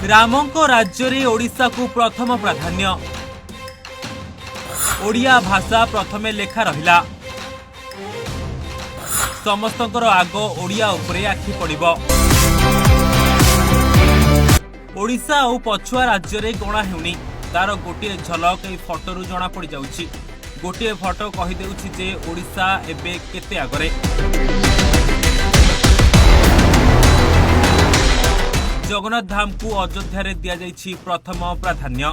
रामंको राज्य रे ओडिशा को प्रथम प्राधान्य। ओडिया भाषा प्रथमे लेखा रहिला। समस्तंकर आग ओडिया उपरे आखि पड़िबो। ओडिशा और पछुआ राज्य रे गणा हेउनी तार गोटे झलक ए फोटोरु जना पड़ जाउछि। गोटे फोटो कहि देउछि जे ओडिशा एबे केते आगरे। जगन्नाथ धाम को अयोध्या रे दिया जाइछि प्रथम प्राधान्य।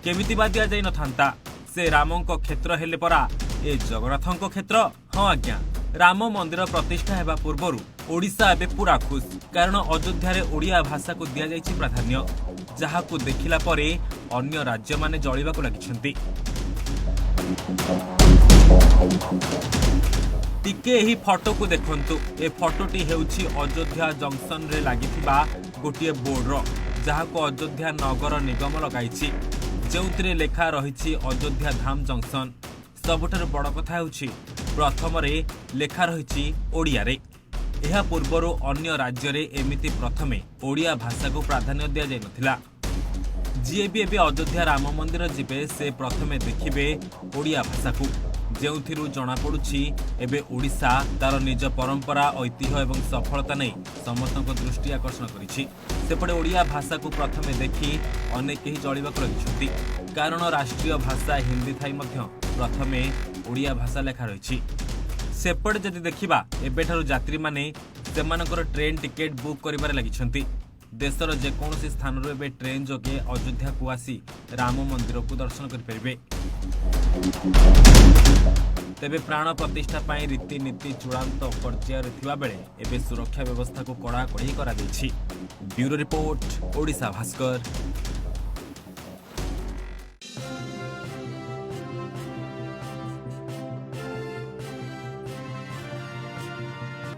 केमिति बा दिया जाई नथांता, से रामंको क्षेत्र हेले परा ए जगन्नाथंको क्षेत्र। हाँ आज्ञा, राम मंदिर प्रतिष्ठा हेबा पूर्वरु ओडिशा एबे पूरा खुश, कारण अयोध्या रे ओडिया भाषा को दिया जाइछि प्राधान्य, जहा को देखिला परे अन्य राज्य माने जळिबा को लागिछन्ति। टिके एही फोटो को देखंतु। ए फोटोटी हेउछि अयोध्या जंक्शन रे लागिथिबा गोटिए बोर्डर, जहा को अयोध्या नगर निगम लगाइछि, जेउथिरे लेखा रहिछि अयोध्या धाम जंक्शन। सबुठारु बड़ कथा हेउछि प्रथम रे लेखा रहिछि ओडिया रे। एहा पूर्वरु अन्य राज्य रे एमिति प्रथमे ओडिया भाषा को प्राधान्य दिया जाय नथिला। जी भी एबे अयोध्या राम मंदिर जिबे से प्रथमे देखिबे ओडिया भाषा को, जेउथिरु जणा पडुछि एबे ओडिशा तार निज परंपरा, ऐतिह्य एवं सफलता नै समस्तक दृष्टि आकर्षण करिछि। सेपटे ओडिया भाषा को प्रथमे देखि अनेक ही जळिबाक लागिछन्ति, कारण राष्ट्रीय भाषा हिंदी थाई मध्य प्रथमे ओडिया भाषा लेखा रहिछि। सेपटे जदि देखिबा एबेठारु यात्री माने सेमानकर ट्रेन टिकेट बुक करिबारे लागिछन्ति। देशर जेकोसी स्थान एबे ट्रेन जोगे अयोध्या को आसी राम मंदिर को दर्शन करें। तेबे प्राण प्रतिष्ठा पाई रीतिनीति चूड़ांत पर्यायर थिबा बेले एबे सुरक्षा व्यवस्था को कड़ाकड़ी करा दैछि। Bureau report, Odisha Bhaskar.